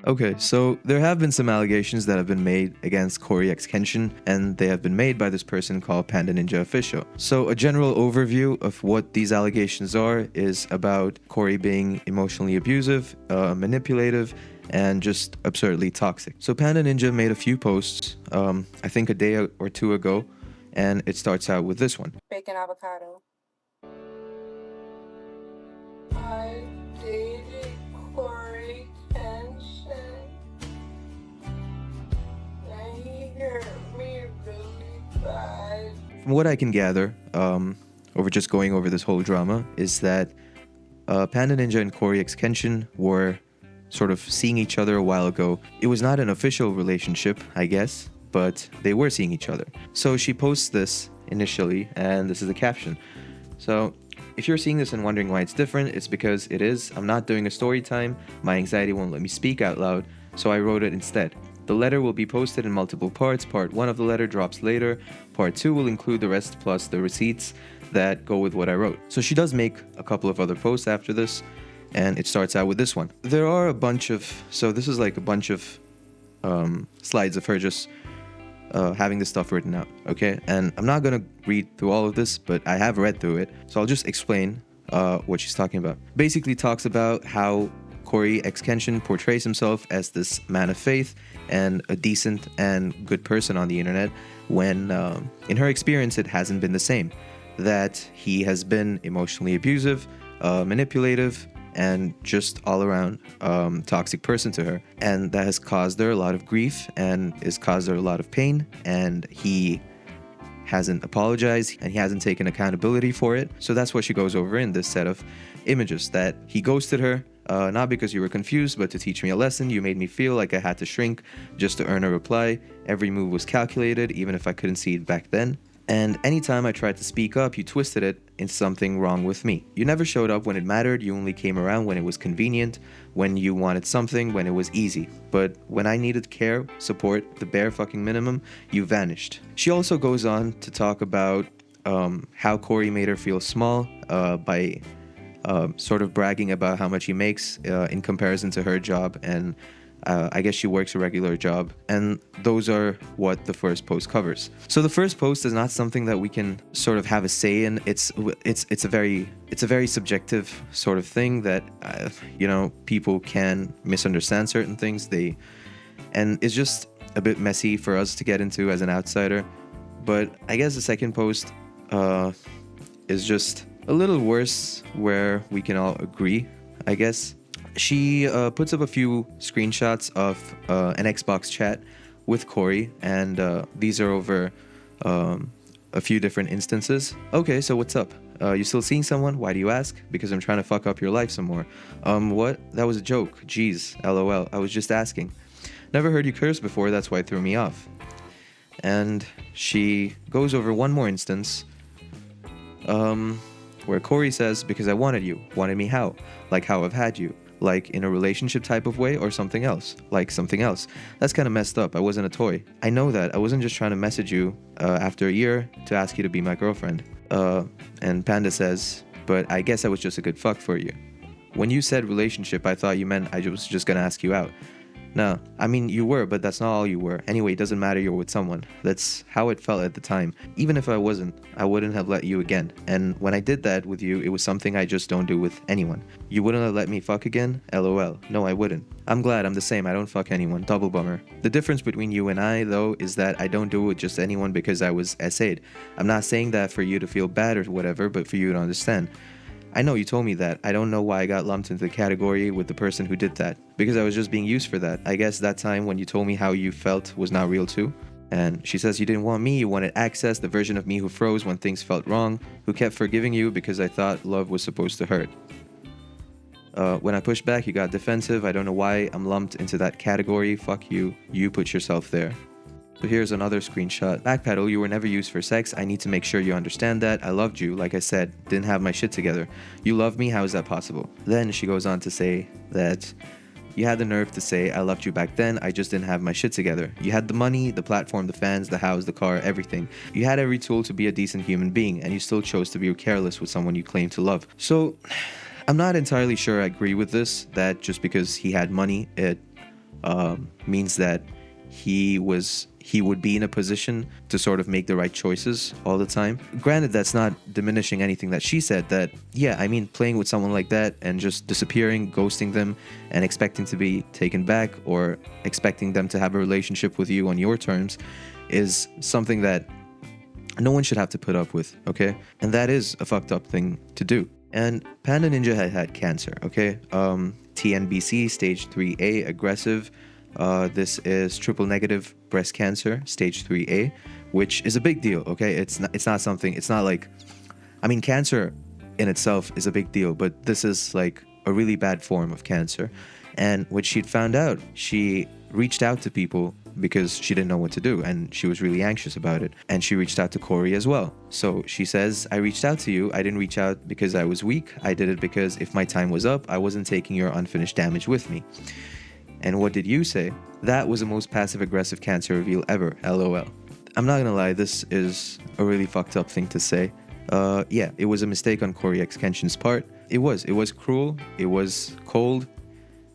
Okay, so there have been some allegations that have been made against CoryxKenshin, and they have been made by this person called Panda Ninja Official. So a general overview of what these allegations are is about Cory being emotionally abusive, manipulative, and just absurdly toxic. So Panda Ninja made a few posts, I think a day or two ago, and it starts out with this one. Bacon avocado. I dated Corey Kenshin. And he hurt me really bad. From what I can gather, over just going over this whole drama, is that Panda Ninja and CoryxKenshin were sort of seeing each other a while ago. It was not an official relationship, I guess, but they were seeing each other. So she posts this initially, and this is the caption. So if you're seeing this and wondering why it's different, it's because it is. I'm not doing a story time. My anxiety won't let me speak out loud, so I wrote it instead. The letter will be posted in multiple parts. Part 1 of the letter drops later. Part 2 will include the rest plus the receipts that go with what I wrote. So she does make a couple of other posts after this, and it starts out with this one. There are a bunch of, so this is like a bunch of slides of her just having this stuff written out, okay? And I'm not gonna read through all of this, but I have read through it, so I'll just explain what she's talking about. Basically talks about how CoryxKenshin portrays himself as this man of faith and a decent and good person on the internet, when in her experience it hasn't been the same. That he has been emotionally abusive, manipulative, and just all around toxic person to her, and that has caused her a lot of grief and has caused her a lot of pain, and he hasn't apologized and he hasn't taken accountability for it. So that's what she goes over in this set of images, that he ghosted her, not because you were confused, but to teach me a lesson. You made me feel like I had to shrink just to earn a reply. Every move was calculated, even if I couldn't see it back then. And anytime I tried to speak up, you twisted it into something wrong with me. You never showed up when it mattered. You only came around when it was convenient, when you wanted something, when it was easy. But when I needed care, support, the bare fucking minimum, you vanished. She also goes on to talk about how Cory made her feel small by sort of bragging about how much he makes in comparison to her job, and I guess she works a regular job, and those are what the first post covers. So the first post is not something that we can sort of have a say in. It's a very subjective sort of thing that people can misunderstand certain things. And it's just a bit messy for us to get into as an outsider. But I guess the second post is just a little worse, where we can all agree, I guess. She puts up a few screenshots of an Xbox chat with Cory, and these are over a few different instances. Okay, so what's up? You still seeing someone? Why do you ask? Because I'm trying to fuck up your life some more. What? That was a joke. Jeez, lol. I was just asking. Never heard you curse before, that's why it threw me off. And she goes over one more instance, where Cory says, because I wanted you. Wanted me how? Like how I've had you. Like in a relationship type of way, or something else? Like something else. That's kind of messed up. I wasn't a toy. I know that. I wasn't just trying to message you after a year to ask you to be my girlfriend. And Panda says, but I guess I was just a good fuck for you. When you said relationship, I thought you meant I was just gonna ask you out. No, I mean, you were, but that's not all you were. Anyway, it doesn't matter, you're with someone. That's how it felt at the time. Even if I wasn't, I wouldn't have let you again. And when I did that with you, it was something I just don't do with anyone. You wouldn't have let me fuck again? LOL. No, I wouldn't. I'm glad I'm the same. I don't fuck anyone. Double bummer. The difference between you and I, though, is that I don't do it with just anyone because I was SA'd. I'm not saying that for you to feel bad or whatever, but for you to understand. I know you told me that. I don't know why I got lumped into the category with the person who did that. Because I was just being used for that. I guess that time when you told me how you felt was not real too. And she says you didn't want me, you wanted access, the version of me who froze when things felt wrong, who kept forgiving you because I thought love was supposed to hurt. When I pushed back, you got defensive. I don't know why I'm lumped into that category. Fuck you. You put yourself there. So here's another screenshot. Backpedal, you were never used for sex. I need to make sure you understand that. I loved you, like I said. Didn't have my shit together. You love me? How is that possible? Then she goes on to say that you had the nerve to say, I loved you back then. I just didn't have my shit together. You had the money, the platform, the fans, the house, the car, everything. You had every tool to be a decent human being, and you still chose to be careless with someone you claim to love. So I'm not entirely sure I agree with this, that just because he had money, it means that he would be in a position to sort of make the right choices all the time. Granted, that's not diminishing anything that she said, that yeah, I mean, playing with someone like that and just disappearing, ghosting them, and expecting to be taken back or expecting them to have a relationship with you on your terms is something that no one should have to put up with, okay? And that is a fucked up thing to do. And Panda Ninja had cancer, okay? TNBC stage 3A aggressive. This is triple negative breast cancer stage 3A, which is a big deal, okay? It's not something, it's not like, I mean, cancer in itself is a big deal, but this is like a really bad form of cancer. And when she'd found out, she reached out to people because she didn't know what to do and she was really anxious about it. And she reached out to Cory as well. So she says, I reached out to you. I didn't reach out because I was weak. I did it because if my time was up, I wasn't taking your unfinished damage with me. And what did you say? That was the most passive aggressive cancer reveal ever. LOL. I'm not gonna lie, this is a really fucked up thing to say. Yeah, it was a mistake on CoryxKenshin's part. It was cruel. It was cold.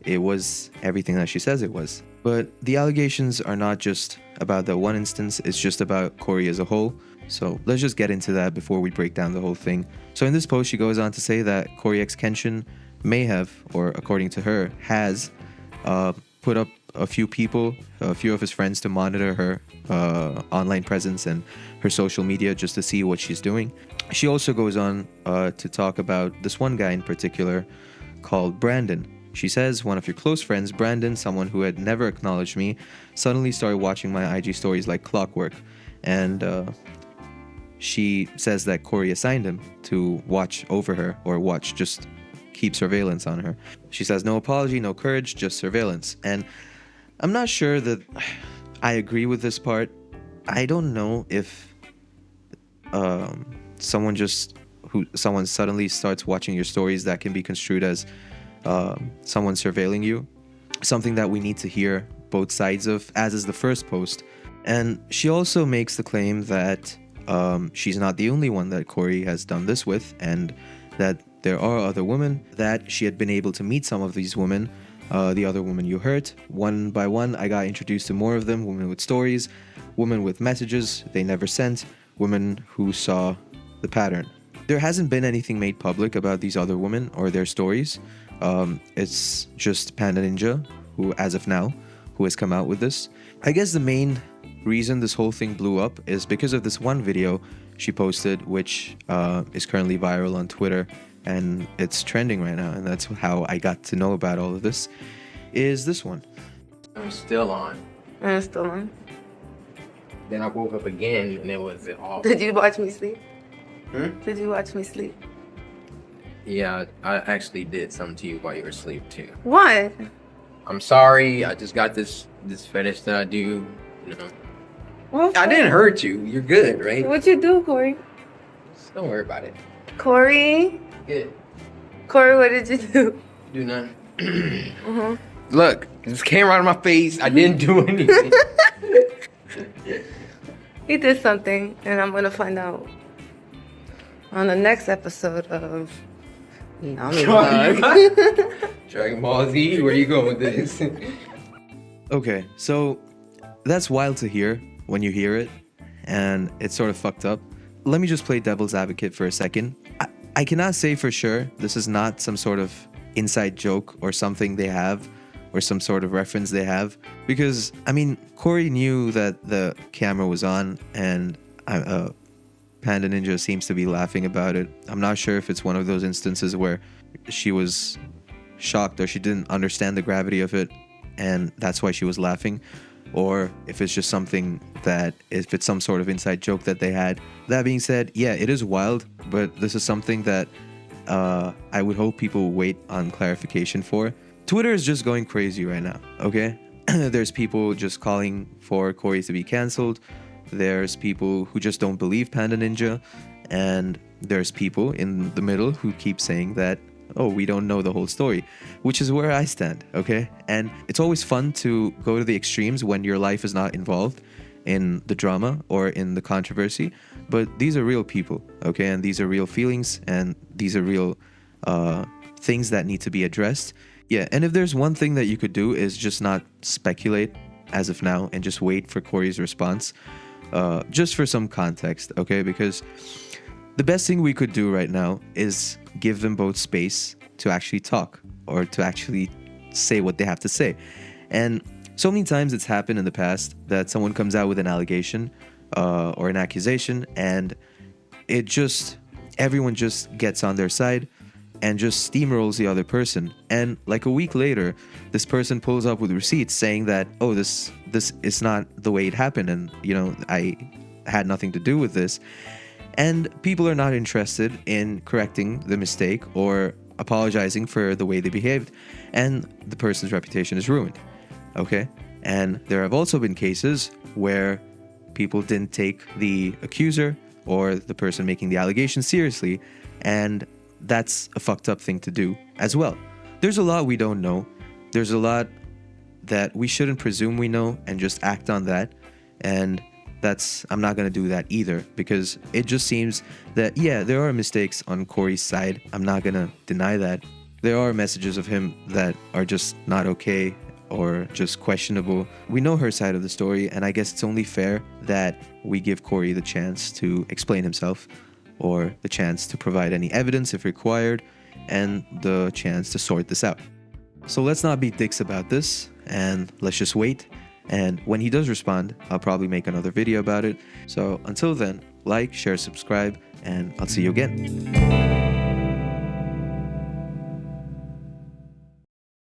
It was everything that she says it was. But the allegations are not just about that one instance, it's just about Cory as a whole. So let's just get into that before we break down the whole thing. So in this post, she goes on to say that CoryxKenshin may have, or according to her, has put up a few people, a few of his friends to monitor her online presence and her social media just to see what she's doing. She also goes on to talk about this one guy in particular called Brandon. She says, one of your close friends, Brandon, someone who had never acknowledged me, suddenly started watching my IG stories like clockwork. And she says that Cory assigned him to watch over her, or just keep surveillance on her. She says, no apology, no courage, just surveillance. And I'm not sure that I agree with this part. I don't know if someone suddenly starts watching your stories, that can be construed as someone surveilling you. Something that we need to hear both sides of, as is the first post. And she also makes the claim that she's not the only one that Cory has done this with, and that there are other women, that she had been able to meet some of these women. The other women you heard, one by one, I got introduced to more of them. Women with stories, women with messages they never sent, women who saw the pattern. There hasn't been anything made public about these other women or their stories. It's just Panda Ninja, who, as of now, who has come out with this. I guess the main reason this whole thing blew up is because of this one video she posted, which is currently viral on Twitter, and it's trending right now, and that's how I got to know about all of this, is this one. I'm still on. I'm still on. Then I woke up again and it was off. Did you watch me sleep? Hmm? Did you watch me sleep? Yeah, I actually did something to you while you were asleep too. What? I'm sorry. I just got this fetish that I do. You know, What? I didn't hurt you. You're good, right? What'd you do, Cory? Just don't worry about it. Cory? Good. Cory, what did you do? Do nothing. Look, this came right in my face. I didn't do anything. He did something, and I'm gonna find out on the next episode of Dragon Ball Z. Where you going with this? Okay, so that's wild to hear when you hear it, and it's sort of fucked up. Let me just play devil's advocate for a second. I cannot say for sure this is not some sort of inside joke or something they have, or some sort of reference they have, because I mean, Cory knew that the camera was on, and Panda Ninja seems to be laughing about it. I'm not sure if it's one of those instances where she was shocked or she didn't understand the gravity of it, and that's why she was laughing, or if it's just something that, if it's some sort of inside joke that they had. That being said, yeah, it is wild, but this is something that I would hope people wait on clarification for. Twitter is just going crazy right now, okay? There's people just calling for Cory to be cancelled. There's people who just don't believe Panda Ninja. And there's people in the middle who keep saying that, oh, we don't know the whole story, which is where I stand, okay? And it's always fun to go to the extremes when your life is not involved in the drama or in the controversy. But these are real people, okay? And these are real feelings, and these are real things that need to be addressed. Yeah, and if there's one thing that you could do is just not speculate as of now and just wait for Corey's response, just for some context, okay? Because the best thing we could do right now is give them both space to actually talk or to actually say what they have to say. And so many times it's happened in the past that someone comes out with an allegation or an accusation, and everyone just gets on their side and just steamrolls the other person. And like a week later, this person pulls up with receipts saying that, oh, this is not the way it happened, and I had nothing to do with this. And people are not interested in correcting the mistake or apologizing for the way they behaved, and the person's reputation is ruined. Okay? And there have also been cases where people didn't take the accuser or the person making the allegation seriously, and that's a fucked up thing to do as well. There's a lot we don't know. There's a lot that we shouldn't presume we know and just act on that. And I'm not going to do that either, because it just seems that, yeah, there are mistakes on Corey's side. I'm not going to deny that. There are messages of him that are just not okay or just questionable. We know her side of the story, and I guess it's only fair that we give Corey the chance to explain himself, or the chance to provide any evidence if required, and the chance to sort this out. So let's not be dicks about this, and let's just wait. And when he does respond, I'll probably make another video about it. So until then, like, share, subscribe, and I'll see you again.